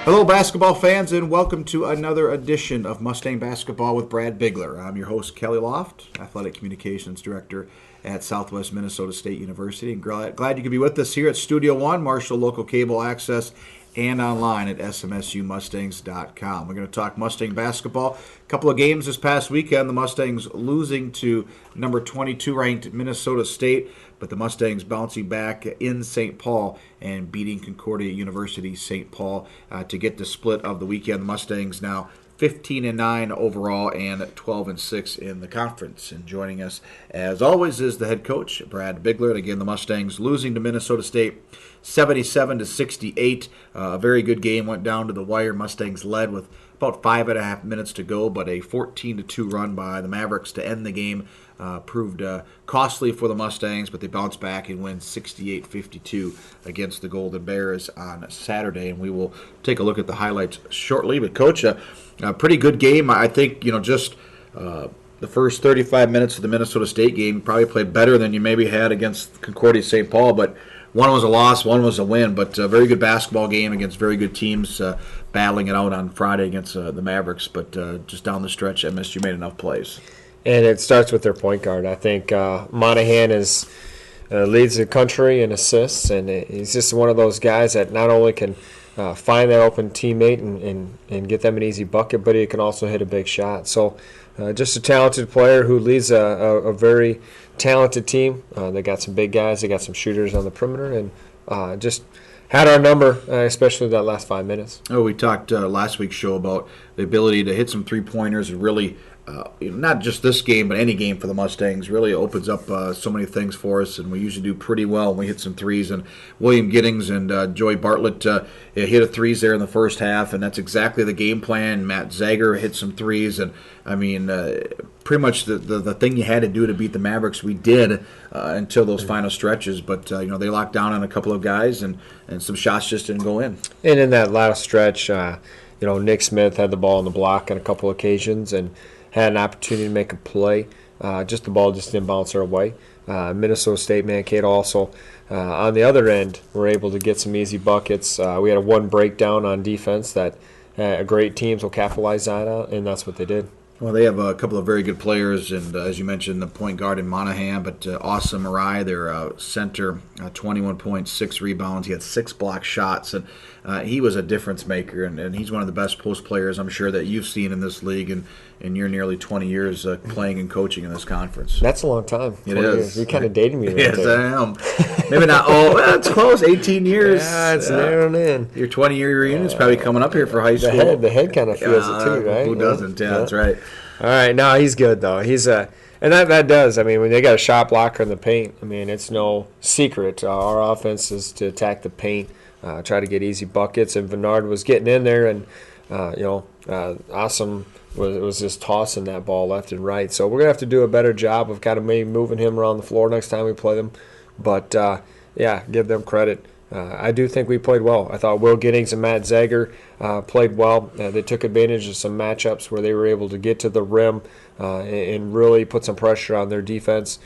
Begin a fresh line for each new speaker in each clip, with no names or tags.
Hello, basketball fans, and welcome to another edition of Mustang Basketball with Brad Bigler. I'm your host, Kelly Loft, Athletic Communications Director at Southwest Minnesota State University. And glad you could be with us here at Studio One, Marshall Local Cable Access, and online at SMSUmustangs.com. We're going to talk Mustang basketball. A couple of games this past weekend. The Mustangs losing to number 22 ranked Minnesota State, but the Mustangs bouncing back in St. Paul and beating Concordia University St. Paul to get the split of the weekend. The Mustangs now 15-9 overall and 12-6 in the conference. And joining us, as always, is the head coach, Brad Bigler. And again, the Mustangs losing to Minnesota State 77-68. A very good game, went down to the wire. Mustangs led with about 5.5 minutes to go, but a 14-2 run by the Mavericks to end the game proved costly for the Mustangs, but they bounced back and win 68-52 against the Golden Bears on Saturday. And we will take a look at the highlights shortly. But, Coach, a pretty good game. I think, just the first 35 minutes of the Minnesota State game probably played better than you maybe had against Concordia St. Paul, but one was a loss, one was a win, but a very good basketball game against very good teams, battling it out on Friday against the Mavericks. But just down the stretch, MSU made enough plays.
And it starts with their point guard. I think Monahan leads the country in assists, and he's just one of those guys that not only can find that open teammate and get them an easy bucket, but he can also hit a big shot. So just a talented player who leads a very talented team. They got some big guys. They got some shooters on the perimeter, and just had our number, especially that last 5 minutes.
Oh, we talked last week's show about the ability to hit some three-pointers and really not just this game, but any game for the Mustangs really opens up so many things for us, and we usually do pretty well when we hit some threes. And William Giddings and Joey Bartlett hit a threes there in the first half, and that's exactly the game plan. Matt Zager hit some threes, and I mean, pretty much the thing you had to do to beat the Mavericks, we did until those final stretches. But they locked down on a couple of guys, and some shots just didn't go in.
And in that last stretch, Nick Smith had the ball on the block on a couple occasions, and had an opportunity to make a play. Just the ball just didn't bounce our way. Minnesota State, Mankato also on the other end were able to get some easy buckets. We had a one breakdown on defense that great teams will capitalize on, and that's what they did.
Well, they have a couple of very good players, and as you mentioned, the point guard in Monahan, but Austin Marai, their center, 21 points, 6 rebounds. He had 6 block shots, and he was a difference maker, and he's one of the best post players I'm sure that you've seen in this league in your nearly 20 years playing and coaching in this conference.
That's a long time.
It is.
You're kind of dating me right
yes,
there.
I am. Maybe not. It's close. 18 years.
Yeah, it's narrowing in.
Your 20-year reunion is probably coming up here for high school.
The head kind of feels it too, right?
Who doesn't? Yeah, that's right.
All right, no, he's good though. He's and that does. I mean, when they got a shot blocker in the paint, I mean, it's no secret. Our offense is to attack the paint, try to get easy buckets, and Bernard was getting in there, and Awesome was just tossing that ball left and right. So we're gonna have to do a better job of kind of maybe moving him around the floor next time we play them. But give them credit. I do think we played well. I thought Will Giddings and Matt Zager played well. They took advantage of some matchups where they were able to get to the rim and really put some pressure on their defense.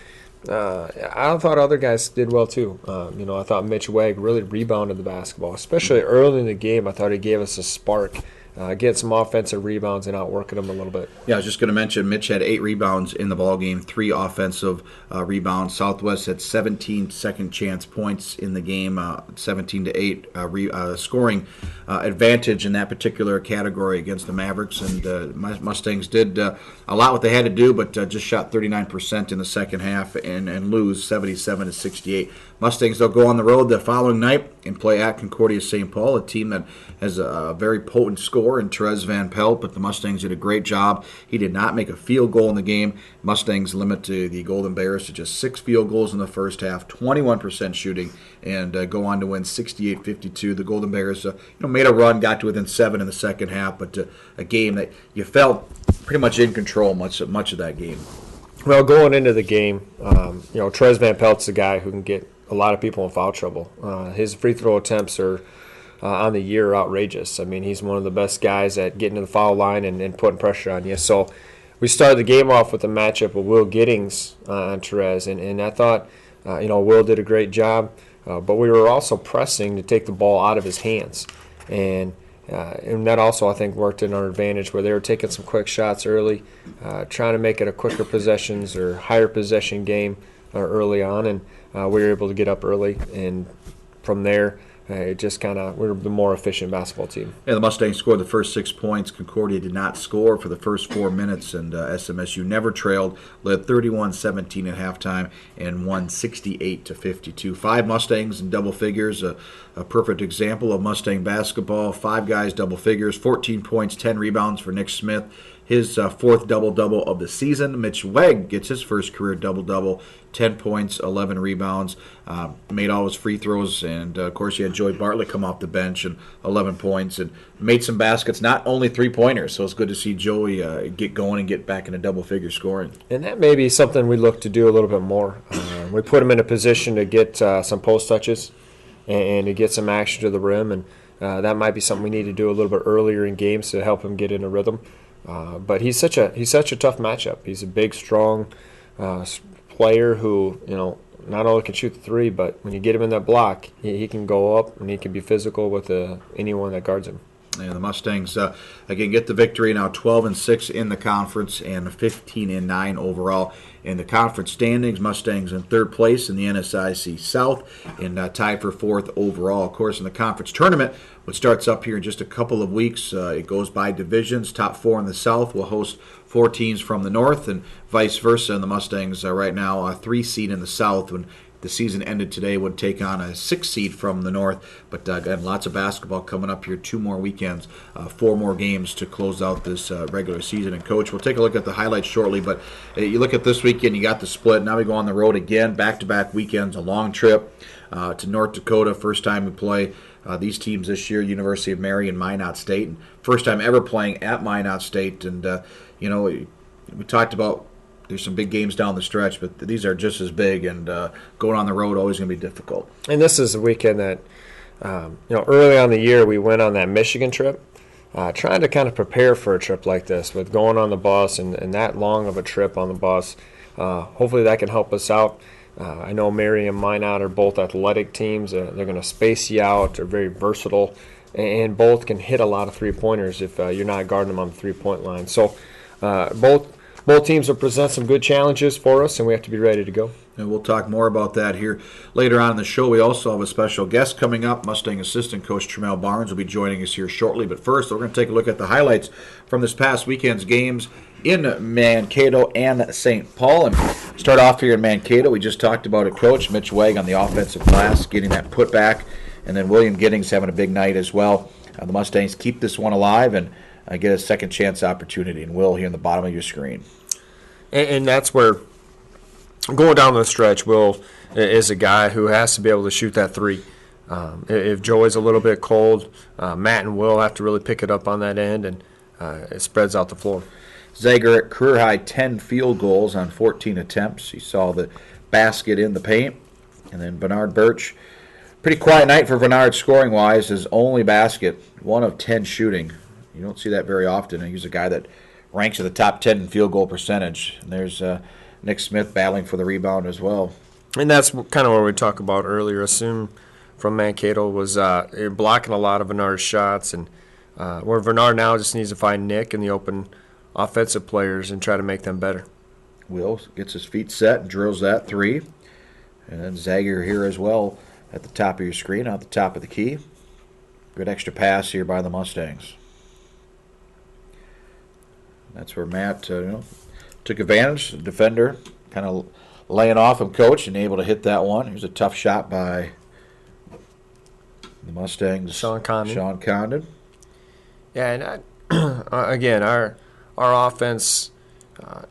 I thought other guys did well too. I thought Mitch Wegg really rebounded the basketball, especially early in the game. I thought he gave us a spark. Get some offensive rebounds and outworking them a little bit.
Yeah, I was just going to mention Mitch had 8 rebounds in the ballgame, 3 offensive rebounds. Southwest had 17 second chance points in the game, 17-8 scoring advantage in that particular category against the Mavericks. And Mustangs did a lot what they had to do, but just shot 39% in the second half and lose 77-68. Mustangs, they'll go on the road the following night and play at Concordia St Paul, a team that has a very potent scorer in Therese Van Pelt, but the Mustangs did a great job. He did not make a field goal in the game. Mustangs limit the Golden Bears to just 6 field goals in the first half, 21% shooting, and go on to win 68-52. The Golden Bears made a run, got to within 7 in the second half, but a game that you felt pretty much in control much of that game.
Well, going into the game, Therese Van Pelt's a guy who can get a lot of people in foul trouble. His free throw attempts are on the year outrageous. I mean, he's one of the best guys at getting to the foul line and putting pressure on you. So we started the game off with a matchup of Will Giddings on Therese, and I thought, Will did a great job, but we were also pressing to take the ball out of his hands. And And that also, I think, worked in our advantage where they were taking some quick shots early, trying to make it a quicker possessions or higher possession game early on, and we were able to get up early. And from there, it just kind of, we were the more efficient basketball team.
Yeah, the Mustangs scored the first 6 points. Concordia did not score for the first 4 minutes, and SMSU never trailed, led 31-17 at halftime, and won 68-52. 5 Mustangs in double figures, a perfect example of Mustang basketball. 5 guys double figures, 14 points, 10 rebounds for Nick Smith. His 4th double-double of the season. Mitch Wegg gets his first career double-double, 10 points, 11 rebounds, made all his free throws, and, of course, you had Joey Bartlett come off the bench and 11 points and made some baskets, not only three-pointers, so it's good to see Joey get going and get back into double-figure scoring.
And that may be something we look to do a little bit more. We put him in a position to get some post touches and to get some action to the rim, and that might be something we need to do a little bit earlier in games to help him get in a rhythm. But he's such a tough matchup. He's a big, strong player who, not only can shoot the three, but when you get him in that block, he can go up and he can be physical with anyone that guards him.
And the Mustangs again get the victory, now 12-6 in the conference and 15-9 overall in the conference standings. Mustangs in 3rd place in the NSIC South and tied for 4th overall. Of course, in the conference tournament, which starts up here in just a couple of weeks, it goes by divisions. Top 4 in the South will host 4 teams from the North, and vice versa. And the Mustangs are right now a 3 seed in the South. When the season ended today, would take on a 6 seed from the North. But again, lots of basketball coming up here. 2 more weekends, 4 more games to close out this regular season. And Coach, we'll take a look at the highlights shortly. But you look at this weekend, you got the split. Now we go on the road again, back-to-back weekends, a long trip to North Dakota. First time we play these teams this year, University of Mary and Minot State. And first time ever playing at Minot State. And, we talked about there's some big games down the stretch, but these are just as big, and going on the road always going to be difficult.
And this is a weekend that, early on the year we went on that Michigan trip, trying to kind of prepare for a trip like this with going on the bus and that long of a trip on the bus. Hopefully that can help us out. I know Mary and Minot are both athletic teams. They're going to space you out. They're very versatile, and both can hit a lot of three-pointers if you're not guarding them on the three-point line. So both teams will present some good challenges for us, and we have to be ready to go.
And we'll talk more about that here later on in the show. We also have a special guest coming up. Mustang assistant coach Tramel Barnes will be joining us here shortly. But first, we're going to take a look at the highlights from this past weekend's games in Mankato and St. Paul. And start off here in Mankato. We just talked about it, Coach. Mitch Wegg on the offensive glass, getting that putback. And then William Giddings having a big night as well. The Mustangs keep this one alive and get a second chance opportunity. And Will, here in the bottom of your screen.
And that's where, going down the stretch, Will is a guy who has to be able to shoot that three. If Joey's a little bit cold, Matt and Will have to really pick it up on that end, and it spreads out the floor.
Zager at career-high 10 field goals on 14 attempts. You saw the basket in the paint. And then Bernard Birch, pretty quiet night for Bernard scoring-wise. His only basket, 1 of 10 shooting. You don't see that very often. He's a guy that ranks at the top 10 in field goal percentage. And there's Nick Smith battling for the rebound as well.
And that's kind of what we talked about earlier. Assume from Mankato was blocking a lot of Bernard's shots, and where Bernard now just needs to find Nick and the open offensive players and try to make them better.
Will gets his feet set and drills that three. And then Zager here as well at the top of your screen, out the top of the key. Good extra pass here by the Mustangs. That's where Matt took advantage. The defender kind of laying off him, Coach, and able to hit that one. Here's a tough shot by the Mustangs.
Sean
Condon.
Yeah, and again, our offense,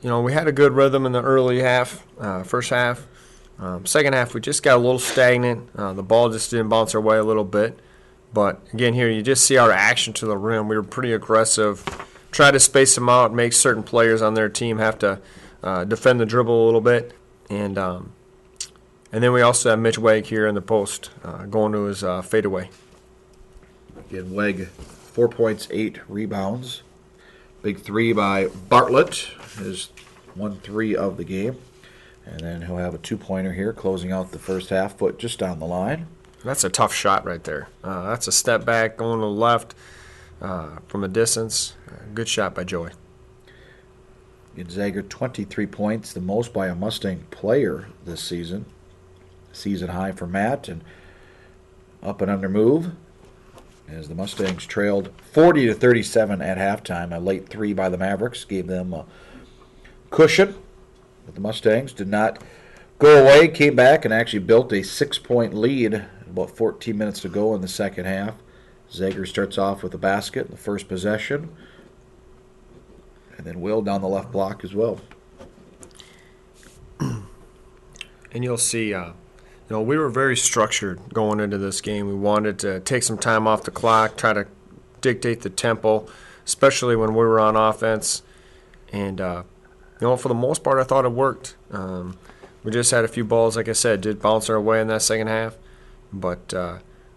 we had a good rhythm in the early half, first half. Second half, we just got a little stagnant. The ball just didn't bounce our way a little bit. But, again, here you just see our action to the rim. We were pretty aggressive. Try to space them out, make certain players on their team have to defend the dribble a little bit. And then we also have Mitch Wegg here in the post going to his fadeaway.
Again, Wegg, 4 points, 8 rebounds. Big three by Bartlett, his 1-3 of the game. And then he'll have a two-pointer here, closing out the first half, foot just down the line.
That's a tough shot right there. That's a step back going to the left. from a distance. Good shot by Joey.
Zager 23 points, the most by a Mustang player this season. Season high for Matt, and up and under move as the Mustangs trailed 40-37 at halftime. A late three by the Mavericks gave them a cushion, but the Mustangs did not go away, came back and actually built a 6-point lead about 14 minutes to go in the second half. Zager starts off with a basket in the first possession, and then Will down the left block as well.
And you'll see, we were very structured going into this game. We wanted to take some time off the clock, try to dictate the tempo, especially when we were on offense. And, for the most part, I thought it worked. We just had a few balls, like I said, did bounce our way in that second half. But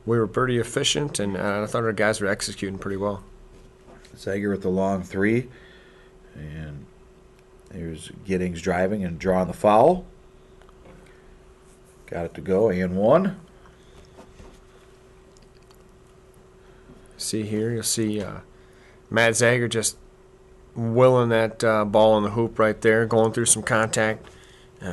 we were pretty efficient, and I thought our guys were executing pretty well.
Zager with the long three. And there's Giddings driving and drawing the foul. Got it to go, and one.
See here, you'll see Matt Zager just willing that ball in the hoop right there, going through some contact,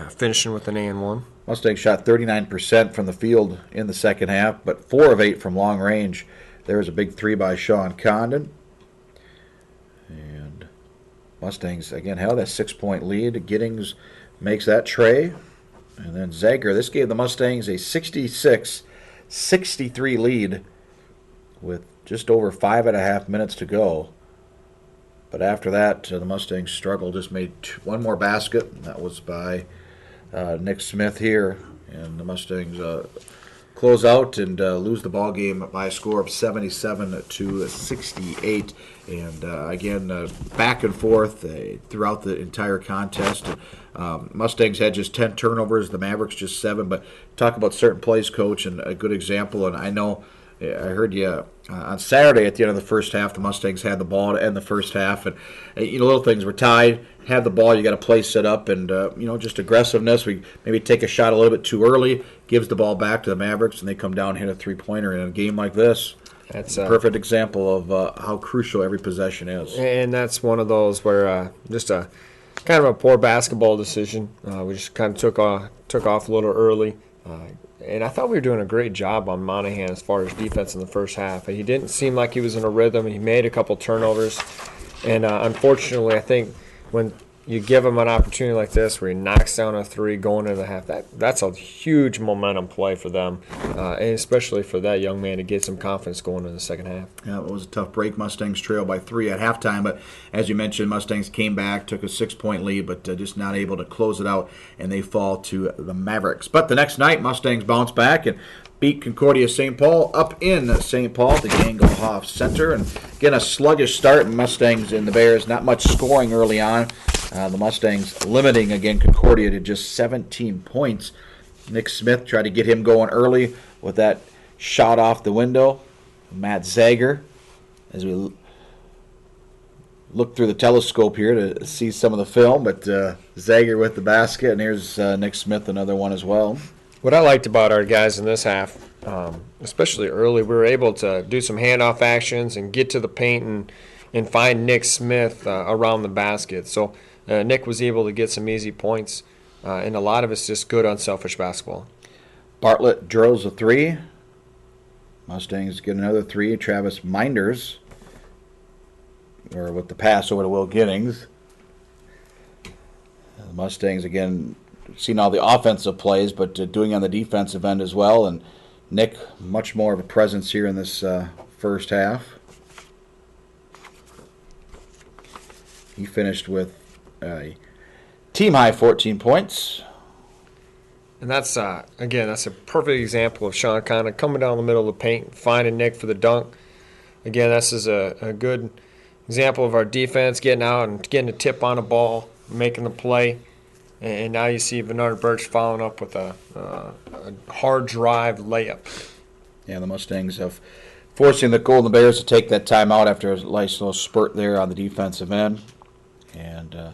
finishing with an and one.
Mustangs shot 39% from the field in the second half, but 4 of 8 from long range. There was a big three by Sean Condon. And Mustangs, again, held that 6-point lead. Giddings makes that tray. And then Zager, this gave the Mustangs a 66-63 lead with just over 5.5 minutes to go. But after that, the Mustangs struggled, just made one more basket, and that was by Nick Smith here. And the Mustangs close out and lose the ball game by a score of 77-68. And again, back and forth throughout the entire contest. Mustangs had just 10 turnovers, the Mavericks just 7. But talk about certain plays, Coach, and a good example. And I know I heard you on Saturday at the end of the first half, the Mustangs had the ball to end the first half. And, little things were tied. Have the ball, you got to play set up, and just aggressiveness. We maybe take a shot a little bit too early, gives the ball back to the Mavericks, and they come down and hit a three-pointer in a game like this. That's a perfect example of how crucial every possession is.
And that's one of those where just a kind of a poor basketball decision. We just kind of took off a little early. And I thought we were doing a great job on Monahan as far as defense in the first half. He didn't seem like he was in a rhythm. He made a couple turnovers. And unfortunately, I think when you give him an opportunity like this where he knocks down a three going into the half, that's a huge momentum play for them, and especially for that young man to get some confidence going in the second half.
Yeah, it was a tough break. Mustangs trailed by 3 at halftime, but as you mentioned, Mustangs came back, took a 6-point lead, but just not able to close it out, and they fall to the Mavericks. But the next night, Mustangs bounce back and beat Concordia St Paul up in St Paul at the Gangelhoff Center. And again, a sluggish start in Mustangs and the Bears. Not much scoring early on. The Mustangs limiting, again, Concordia to just 17 points. Nick Smith tried to get him going early with that shot off the window. Matt Zager, as we look through the telescope here to see some of the film, but Zager with the basket, and here's Nick Smith, another one as well.
What I liked about our guys in this half, especially early, we were able to do some handoff actions and get to the paint and find Nick Smith around the basket. So Nick was able to get some easy points, and a lot of it's just good, unselfish basketball.
Bartlett drills a 3. Mustangs get another 3. Travis Minders, or with the pass over to Will Giddings. The Mustangs, again, seen all the offensive plays, but doing on the defensive end as well. And Nick, much more of a presence here in this first half. He finished with a team-high 14 points.
And that's, again, that's a perfect example of Sean Condon coming down the middle of the paint, finding Nick for the dunk. Again, this is a good example of our defense getting out and getting a tip on the ball, making the play. And now you see Bernard Birch following up with a hard drive layup.
Yeah, the Mustangs have forcing the Golden Bears to take that timeout after a nice little spurt there on the defensive end. And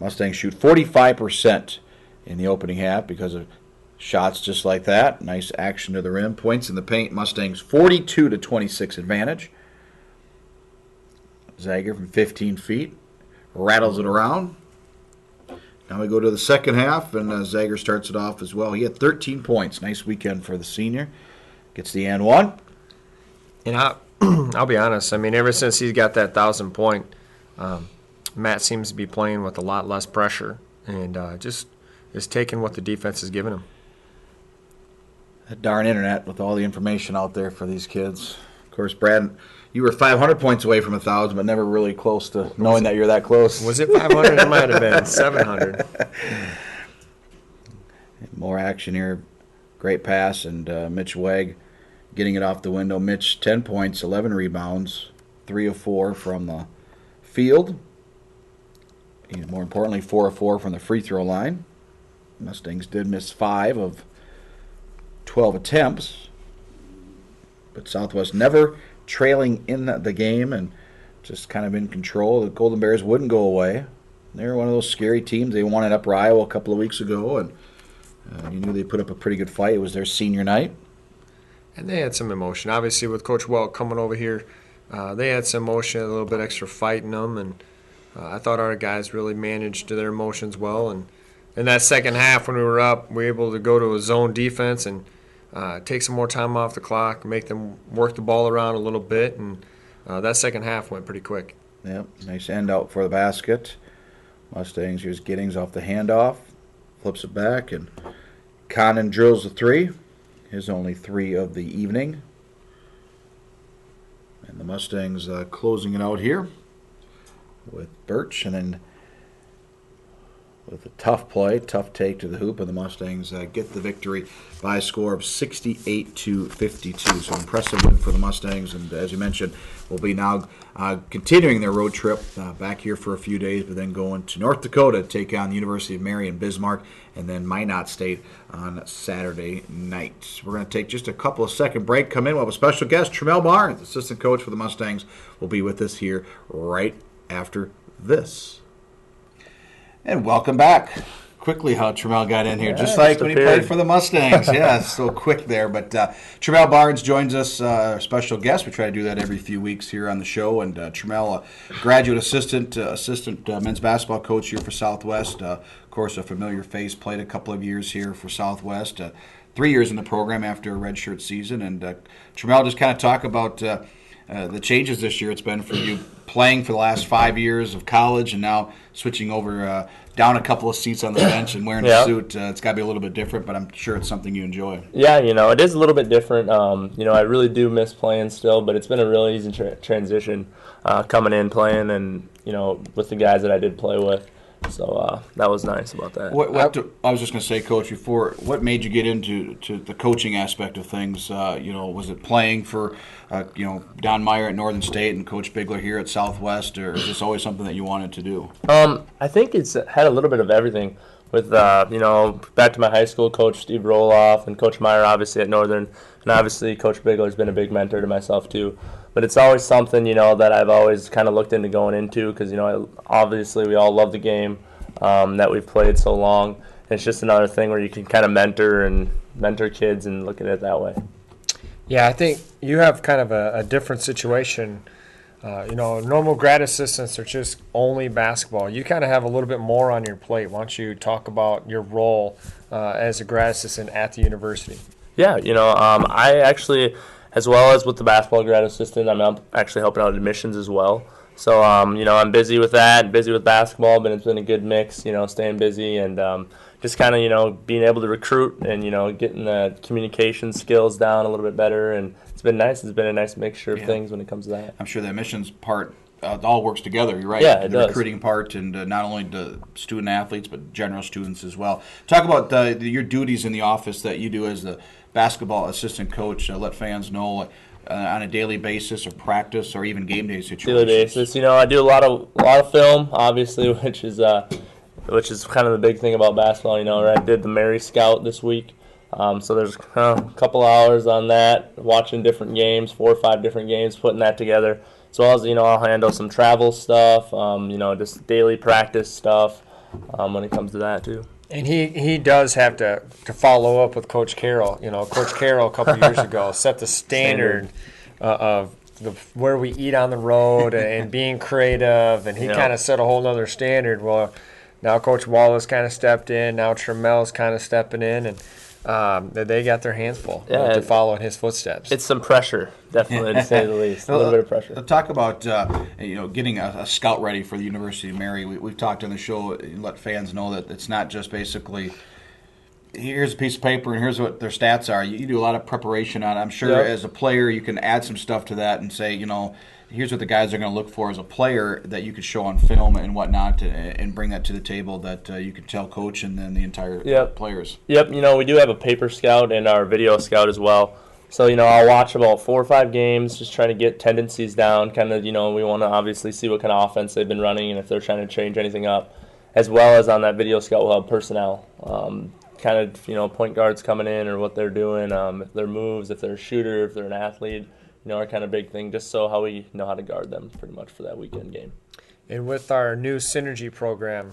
Mustangs shoot 45% in the opening half because of shots just like that. Nice action to the rim. Points in the paint. Mustangs 42-26 advantage. Zager from 15 feet. Rattles it around. Now we go to the second half, and Zager starts it off as well. He had 13 points. Nice weekend for the senior. Gets the and one.
And I'll be honest. I mean, ever since he's got that 1,000-point, Matt seems to be playing with a lot less pressure and just is taking what the defense is giving him.
That darn internet with all the information out there for these kids. Of course, Brad, you were 500 points away from 1,000, but never really close to knowing that you're that close.
Was it 500? It might have been 700.
More action here. Great pass, and Mitch Wegg getting it off the window. Mitch, 10 points, 11 rebounds, 3 of 4 from the field. And more importantly, 4 of 4 from the free throw line. Mustangs did miss 5 of 12 attempts, but Southwest never trailing in the game and just kind of in control. The Golden Bears wouldn't go away. They're one of those scary teams. They won at Upper Iowa a couple of weeks ago, and you knew they put up a pretty good fight. It was their senior night.
And they had some emotion. Obviously, with Coach Welk coming over here, they had some emotion, a little bit extra fight in them, and I thought our guys really managed their emotions well. And in that second half when we were up, we were able to go to a zone defense and take some more time off the clock, make them work the ball around a little bit, and that second half went pretty quick.
Yep, nice end out for the basket. Mustangs, here's Giddings off the handoff, flips it back, and Connon drills the three. His only 3 of the evening. And the Mustangs closing it out here with Birch, and then with a tough play, tough take to the hoop, and the Mustangs get the victory by a score of 68-52. So impressive win for the Mustangs, and as you mentioned, will be now continuing their road trip back here for a few days, but then going to North Dakota to take on the University of Marion Bismarck, and then Minot State on Saturday night. We're going to take just a couple of second break. Come in, we'll have a special guest, Tramel Barnes, assistant coach for the Mustangs, will be with us here right after this. And welcome back. Quickly how Tramel got in here, just like when he played for the Mustangs. Yeah, so quick there. But Tramel Barnes joins us, our special guest. We try to do that every few weeks here on the show. And Tramel, graduate assistant men's basketball coach here for Southwest. Of course, a familiar face, played a couple of years here for Southwest. 3 years in the program after a redshirt season. And Tramel, just kind of talk about the changes this year it's been for you, playing for the last 5 years of college and now switching over down a couple of seats on the bench and wearing a suit. It's got to be a little bit different, but I'm sure it's something you enjoy.
Yeah, it is a little bit different. I really do miss playing still, but it's been a really easy transition coming in, playing, and, with the guys that I did play with. So that was nice about that.
I was just going to say, Coach, before, what made you get into the coaching aspect of things? Was it playing for, Don Meyer at Northern State and Coach Bigler here at Southwest, or is this always something that you wanted to do?
I think it's had a little bit of everything. With, back to my high school, Coach Steve Roloff and Coach Meyer, obviously, at Northern. And obviously, Coach Bigler's been a big mentor to myself, too. But it's always something, that I've always kind of looked into going into because, obviously we all love the game that we've played so long. And it's just another thing where you can kind of mentor kids and look at it that way.
Yeah, I think you have kind of a different situation. Normal grad assistants are just only basketball. You kind of have a little bit more on your plate. Why don't you talk about your role as a grad assistant at the university?
Yeah, I actually, as well as with the basketball grad assistant, I'm actually helping out admissions as well. So, I'm busy with that, busy with basketball, but it's been a good mix, staying busy and just kind of, being able to recruit and, getting the communication skills down a little bit better. And it's been nice. It's been a nice mixture of things when it comes to that.
I'm sure the admissions part all works together. You're right.
Yeah, it
the
does.
Recruiting part, and not only the student athletes, but general students as well. Talk about your duties in the office that you do as the basketball assistant coach. Let fans know on a daily basis, or practice, or even game day situations.
Daily basis. I do a lot of film, obviously, which is kind of the big thing about basketball. I did the Mary Scout this week. So there's a couple hours on that, watching different games, 4 or 5 different games, putting that together. As well as, I'll handle some travel stuff, just daily practice stuff when it comes to that too.
And he does have to follow up with Coach Carroll. Coach Carroll a couple of years ago set the standard of where we eat on the road and being creative, and he kind of set a whole nother standard. Well, now Coach Wallace kind of stepped in. Now Tramel's kind of stepping in, and they got their hands full to follow in his footsteps.
It's some pressure, definitely, to say the least. A little bit of pressure.
Talk about getting a scout ready for the University of Mary. We've talked on the show and let fans know that it's not just basically here's a piece of paper and here's what their stats are. You do a lot of preparation on it. I'm sure as a player you can add some stuff to that and say, here's what the guys are going to look for as a player that you could show on film and whatnot and bring that to the table that you could tell coach and then the entire players.
Yep, we do have a paper scout and our video scout as well. So, I'll watch about 4 or 5 games, just trying to get tendencies down. Kind of, we want to obviously see what kind of offense they've been running and if they're trying to change anything up. As well as on that video scout, we'll have personnel. Kind of, point guards coming in or what they're doing, if their moves, if they're a shooter, if they're an athlete, our kind of big thing, just so how we know how to guard them pretty much for that weekend game.
And with our new synergy program,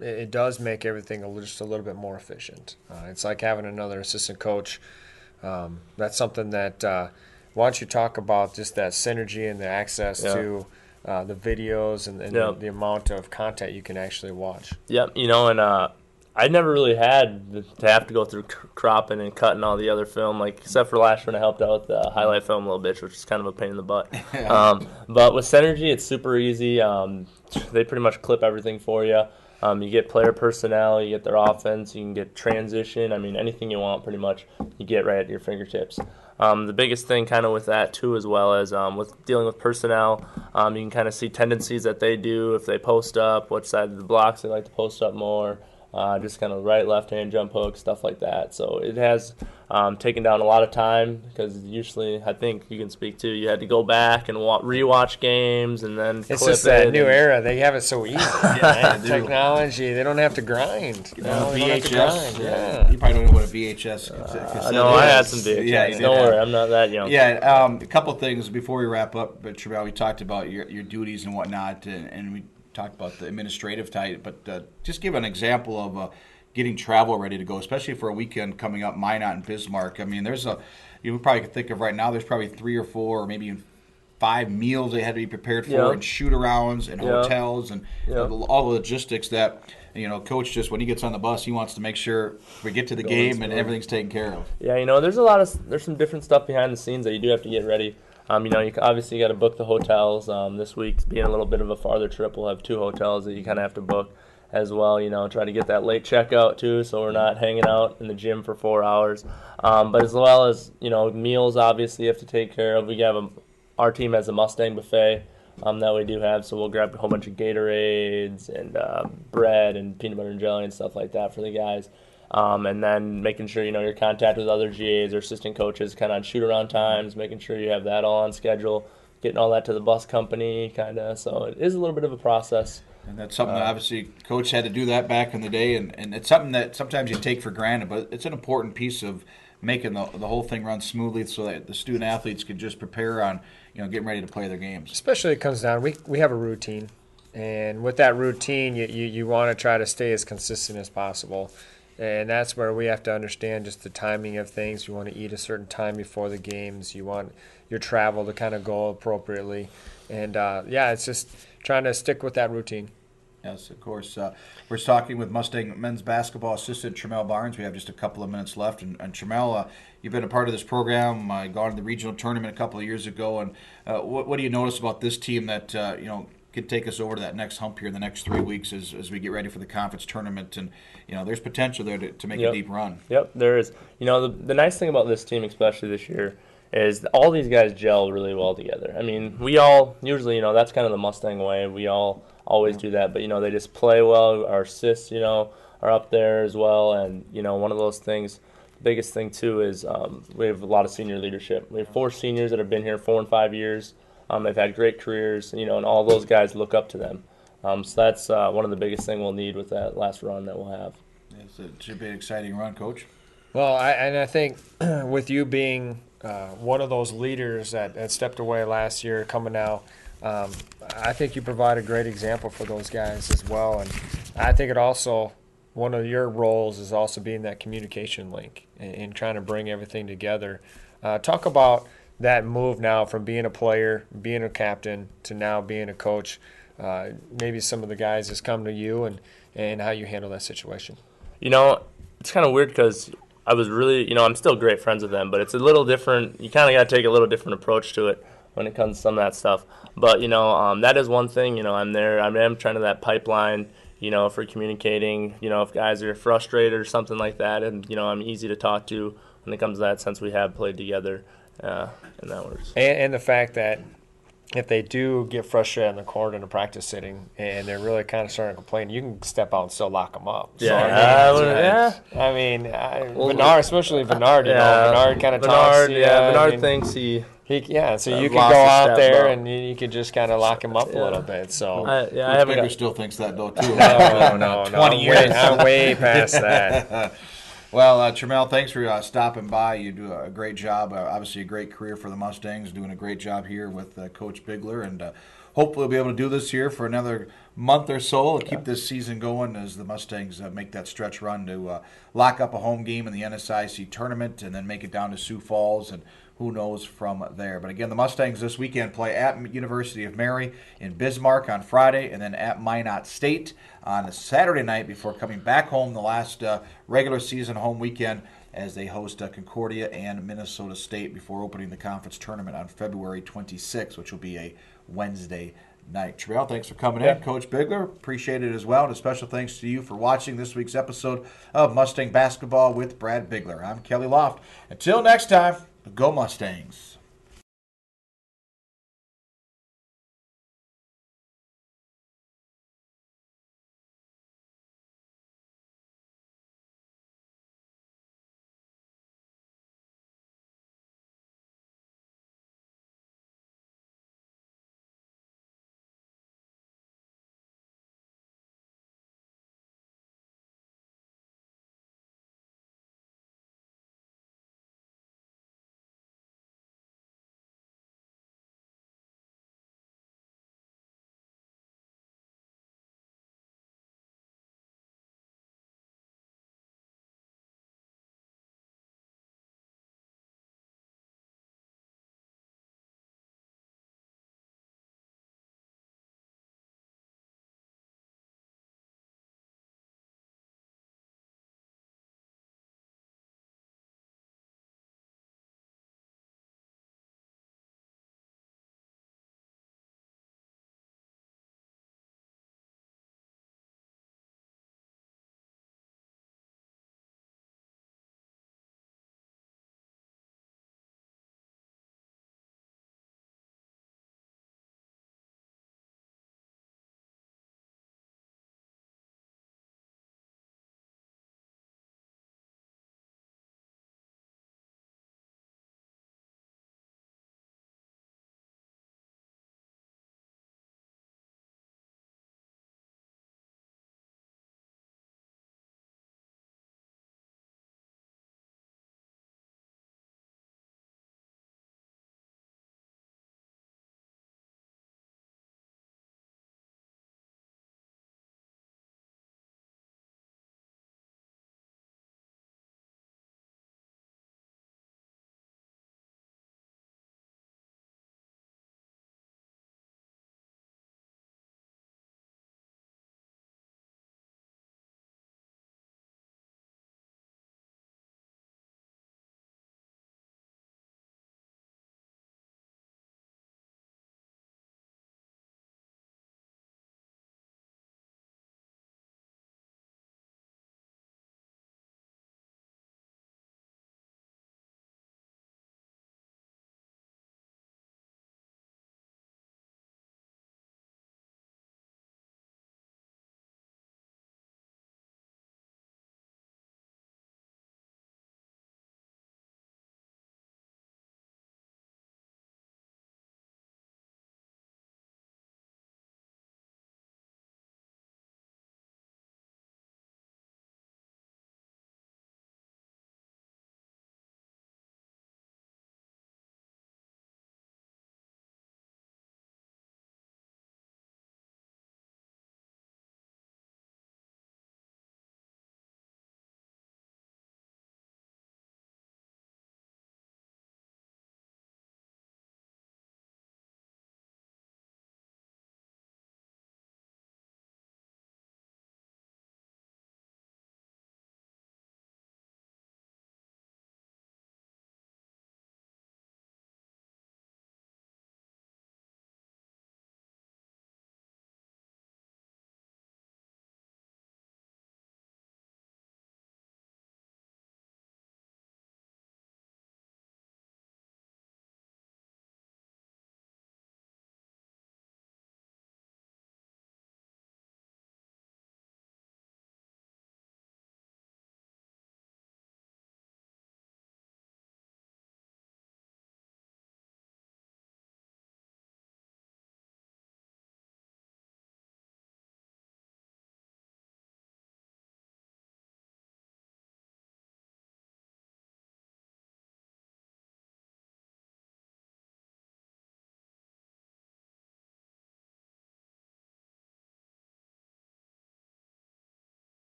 it does make everything just a little bit more efficient. It's like having another assistant coach. That's something that why don't you talk about just that synergy and the access to the videos and the amount of content you can actually watch.
Yep, and I never really had to have to go through cropping and cutting all the other film, except for last year when I helped out with the highlight film a little bit, which is kind of a pain in the butt. But with Synergy, it's super easy. They pretty much clip everything for you. You get player personnel, you get their offense, you can get transition. Anything you want pretty much you get right at your fingertips. The biggest thing kind of with that too, as well as with dealing with personnel, you can kind of see tendencies that they do if they post up, what side of the blocks they like to post up more. Just kind of right, left-hand jump hook, stuff like that. So it has taken down a lot of time because usually, I think you can speak to, you had to go back and rewatch games and then
it's just that new era. They have it so easy. Technology, they don't have to grind.
VHS. You probably don't know what a VHS
No, I had some VHS. Yeah, don't worry, I'm not that young.
Yeah, a couple things before we wrap up. But Tramel, we talked about your duties and whatnot, and we talked about the administrative type, but just give an example of getting travel ready to go, especially for a weekend coming up, Minot and Bismarck. There's you probably could think of right now, there's probably 3 or 4 or maybe even 5 meals they had to be prepared for and shoot-arounds and hotels and all the logistics that, Coach just, when he gets on the bus, he wants to make sure we get to the game and everything's taken care of.
Yeah, there's some different stuff behind the scenes that you do have to get ready. You obviously got to book the hotels. This week, being a little bit of a farther trip, we'll have 2 hotels that you kind of have to book as well. Try to get that late checkout too, so we're not hanging out in the gym for 4 hours. But as well as meals, obviously you have to take care of. We have our team has a Mustang buffet that we do have, so we'll grab a whole bunch of Gatorades and bread and peanut butter and jelly and stuff like that for the guys. And then making sure, your contact with other GAs or assistant coaches kind of on shoot-around times, making sure you have that all on schedule, getting all that to the bus company kind of. So it is a little bit of a process.
And that's something that obviously Coach had to do that back in the day, and it's something that sometimes you take for granted, but it's an important piece of making the whole thing run smoothly so that the student-athletes could just prepare on, getting ready to play their games.
Especially it comes down, we have a routine, and with that routine, you want to try to stay as consistent as possible. And that's where we have to understand just the timing of things. You want to eat a certain time before the games. You want your travel to kind of go appropriately. And, it's just trying to stick with that routine.
Yes, of course. We're talking with Mustang men's basketball assistant Tramel Barnes. We have just a couple of minutes left. And Tramel, you've been a part of this program, gone to the regional tournament a couple of years ago. And what do you notice about this team that, could take us over to that next hump here in the next 3 weeks as we get ready for the conference tournament? And, there's potential there to make a deep run.
Yep, there is. The nice thing about this team, especially this year, is all these guys gel really well together. We all usually, that's kind of the Mustang way. We all always do that. But, they just play well. Our assists, are up there as well. And, one of those things, the biggest thing, too, is we have a lot of senior leadership. We have 4 seniors that have been here 4 and 5 years. They've had great careers, and all those guys look up to them. So that's one of the biggest thing we'll need with that last run that we'll have.
Yes, it should be an exciting run, Coach.
Well, I think with you being one of those leaders that stepped away last year, coming now, I think you provide a great example for those guys as well. And I think it also, one of your roles is also being that communication link and trying to bring everything together. Talk about that move now from being a player, being a captain, to now being a coach. Maybe some of the guys has come to you and how you handle that situation.
It's kind of weird because I was really, I'm still great friends with them, but it's a little different. You kind of got to take a little different approach to it when it comes to some of that stuff. But, that is one thing, I'm there. I am trying to that pipeline, for communicating, if guys are frustrated or something like that. And, I'm easy to talk to when it comes to that since we have played together. And that works.
And the fact that if they do get frustrated in the court in a practice sitting and they're really kind of starting to complain, you can step out and still lock them up.
Yeah.
Bernard, especially Bernard, Bernard kind of talks.
Bernard thinks he
so you can go out there and you can just kind of lock him up a little bit. So
Bigler still thinks that though too.
No,
20 years.
I'm way past that.
Well, Tramel, thanks for stopping by. You do a great job. Obviously, a great career for the Mustangs. Doing a great job here with Coach Bigler, and hopefully we'll be able to do this here for another month or so. Keep this season going as the Mustangs make that stretch run to lock up a home game in the NSIC tournament, and then make it down to Sioux Falls, and who knows from there. But again, the Mustangs this weekend play at University of Mary in Bismarck on Friday, and then at Minot State on a Saturday night before coming back home the last regular season home weekend as they host Concordia and Minnesota State before opening the conference tournament on February 26th, which will be a Wednesday night. Tramel, thanks for coming in. Coach Bigler, appreciate it as well. And a special thanks to you for watching this week's episode of Mustang Basketball with Brad Bigler. I'm Kelly Loft. Until next time, go Mustangs.